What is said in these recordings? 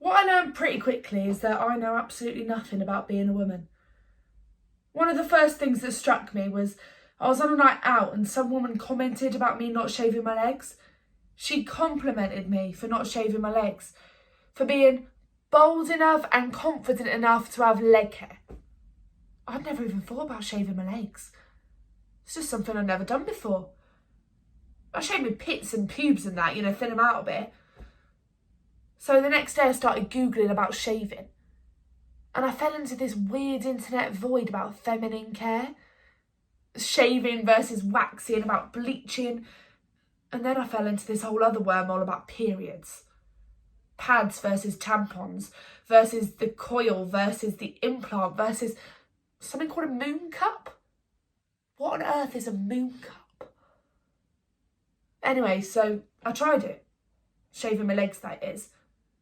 What I learned pretty quickly is that I know absolutely nothing about being a woman. One of the first things that struck me was I was on a night out and some woman commented about me not shaving my legs. She complimented me for not shaving my legs, for being bold enough and confident enough to have leg hair. I'd never even thought about shaving my legs. It's just something I'd never done before. I shaved my pits and pubes and that, thin them out a bit. So the next day I started Googling about shaving. And I fell into this weird internet void about feminine care. Shaving versus waxing, about bleaching. And then I fell into this whole other wormhole about periods. Pads versus tampons, versus the coil, versus the implant, versus something called a moon cup. What on earth is a moon cup? Anyway, so I tried it. Shaving my legs, that is.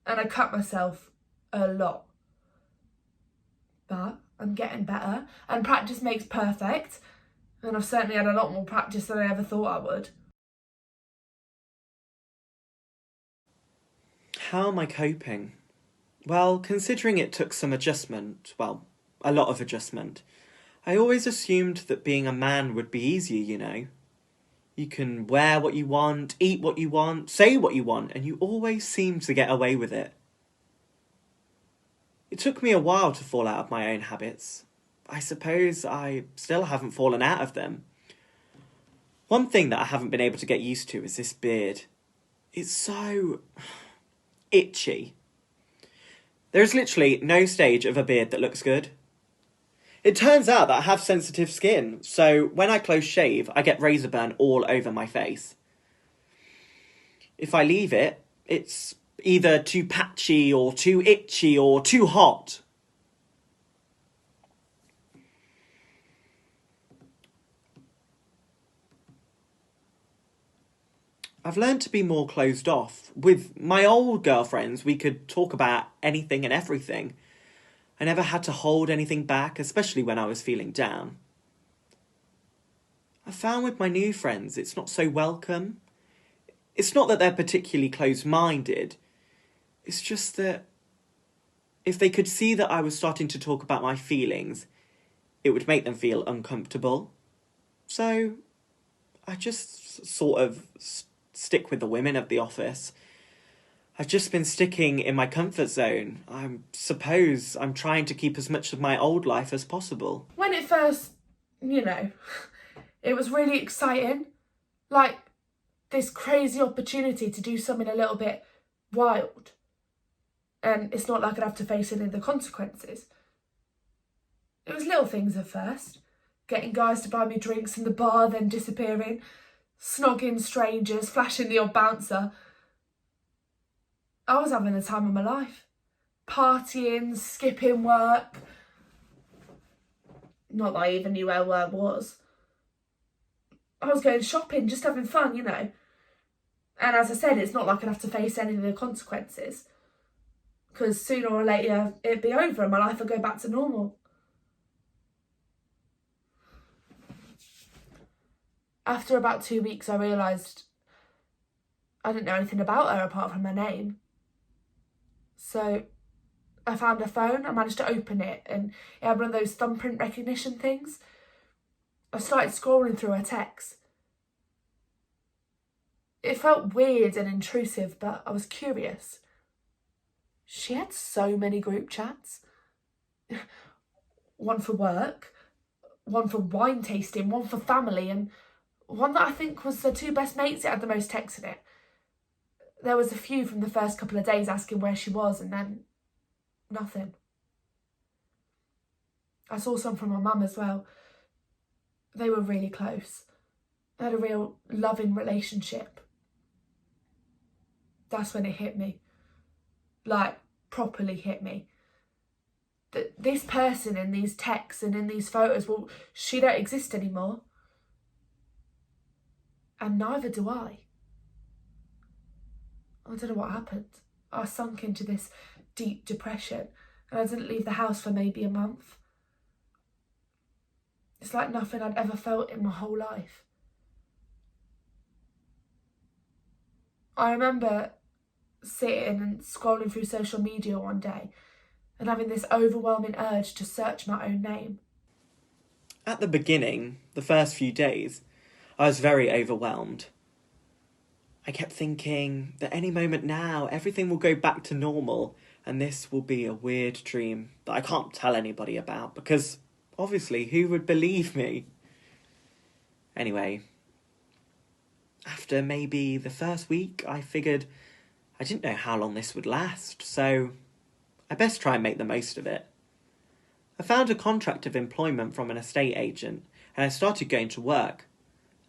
And I cut myself a lot. But I'm getting better, and practice makes perfect, and I've certainly had a lot more practice than I ever thought I would. How am I coping? Well, considering it took some adjustment, well, a lot of adjustment, I always assumed that being a man would be easier. You can wear what you want, eat what you want, say what you want, and you always seem to get away with it. It took me a while to fall out of my own habits. I suppose I still haven't fallen out of them. One thing that I haven't been able to get used to is this beard. It's so itchy. There's literally no stage of a beard that looks good. It turns out that I have sensitive skin, so when I close shave, I get razor burn all over my face. If I leave it, it's either too patchy or too itchy or too hot. I've learned to be more closed off. With my old girlfriends, we could talk about anything and everything. I never had to hold anything back, especially when I was feeling down. I found with my new friends, it's not so welcome. It's not that they're particularly closed-minded. It's just that if they could see that I was starting to talk about my feelings, it would make them feel uncomfortable. So I just sort of stick with the women of the office. I've just been sticking in my comfort zone. I suppose I'm trying to keep as much of my old life as possible. When it first, it was really exciting. Like this crazy opportunity to do something a little bit wild. And it's not like I'd have to face any of the consequences. It was little things at first. Getting guys to buy me drinks in the bar, then disappearing. Snogging strangers, flashing the odd bouncer. I was having the time of my life. Partying, skipping work. Not that I even knew where work was. I was going shopping, just having fun, And as I said, it's not like I'd have to face any of the consequences. Because sooner or later, it'd be over and my life would go back to normal. After about 2 weeks, I realised I didn't know anything about her apart from her name. So I found her phone, I managed to open it, and it had one of those thumbprint recognition things. I started scrolling through her texts. It felt weird and intrusive, but I was curious. She had so many group chats. One for work, one for wine tasting, one for family, and one that I think was the two best mates that had the most texts in it. There was a few from the first couple of days asking where she was, and then nothing. I saw some from my mum as well. They were really close. They had a real loving relationship. That's when it hit me. Like, properly hit me. That this person in these texts and in these photos, well, she don't exist anymore. And neither do I. I don't know what happened. I sunk into this deep depression and I didn't leave the house for maybe a month. It's like nothing I'd ever felt in my whole life. I remember sitting and scrolling through social media one day and having this overwhelming urge to search my own name. At the beginning, the first few days, I was very overwhelmed. I kept thinking that any moment now, everything will go back to normal and this will be a weird dream that I can't tell anybody about because, obviously, who would believe me? Anyway, after maybe the first week, I figured I didn't know how long this would last, so I best try and make the most of it. I found a contract of employment from an estate agent and I started going to work.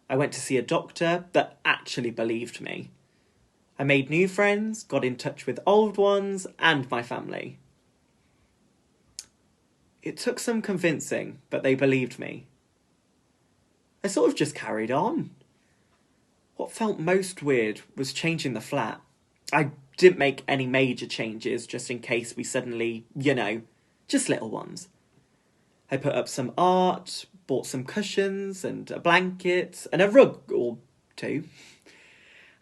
I went to see a doctor that actually believed me. I made new friends, got in touch with old ones, and my family. It took some convincing, but they believed me. I sort of just carried on. What felt most weird was changing the flat. I didn't make any major changes just in case we suddenly, just little ones. I put up some art, bought some cushions and a blanket and a rug or two.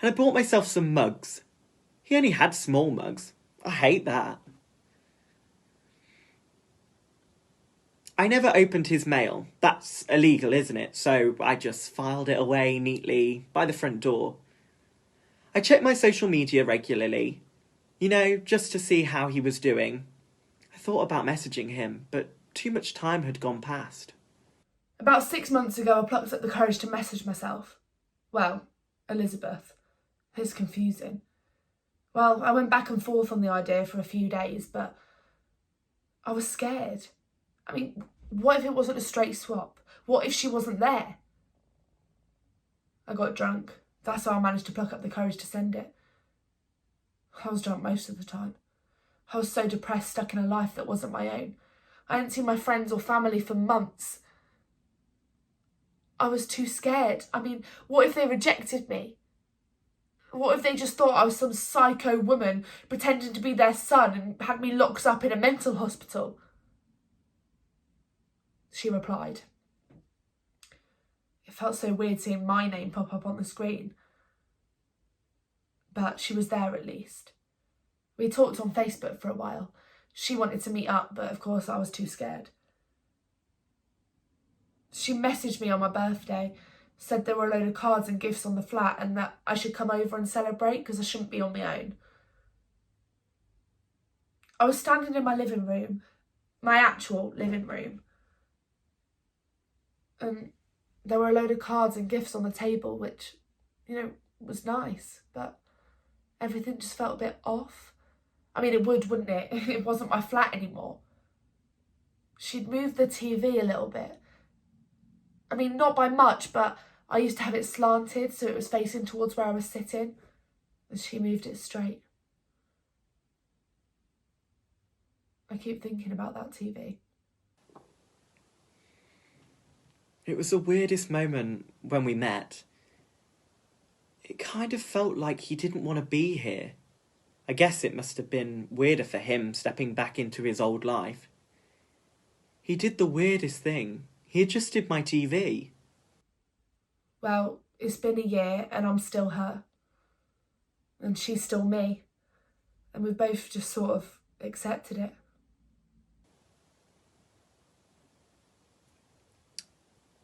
And I bought myself some mugs. He only had small mugs. I hate that. I never opened his mail. That's illegal, isn't it? So I just filed it away neatly by the front door. I checked my social media regularly, just to see how he was doing. I thought about messaging him, but too much time had gone past. About 6 months ago, I plucked up the courage to message myself. Well, Elizabeth. It's confusing. Well, I went back and forth on the idea for a few days, but I was scared. I mean, what if it wasn't a straight swap? What if she wasn't there? I got drunk. That's how I managed to pluck up the courage to send it. I was drunk most of the time. I was so depressed, stuck in a life that wasn't my own. I hadn't seen my friends or family for months. I was too scared. I mean, what if they rejected me? What if they just thought I was some psycho woman pretending to be their son and had me locked up in a mental hospital? She replied. It felt so weird seeing my name pop up on the screen. But she was there at least. We talked on Facebook for a while. She wanted to meet up, but of course I was too scared. She messaged me on my birthday, said there were a load of cards and gifts on the flat and that I should come over and celebrate because I shouldn't be on my own. I was standing in my living room, my actual living room, and there were a load of cards and gifts on the table, which, was nice, but everything just felt a bit off. I mean, it would, wouldn't it? It wasn't my flat anymore. She'd moved the TV a little bit. I mean, not by much, but I used to have it slanted so it was facing towards where I was sitting, and she moved it straight. I keep thinking about that TV. It was the weirdest moment when we met. It kind of felt like he didn't want to be here. I guess it must have been weirder for him stepping back into his old life. He did the weirdest thing. He adjusted my TV. Well, it's been a year and I'm still her. And she's still me. And we've both just sort of accepted it.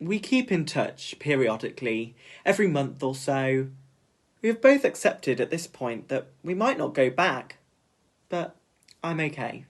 We keep in touch periodically, every month or so. We have both accepted at this point that we might not go back, but I'm okay.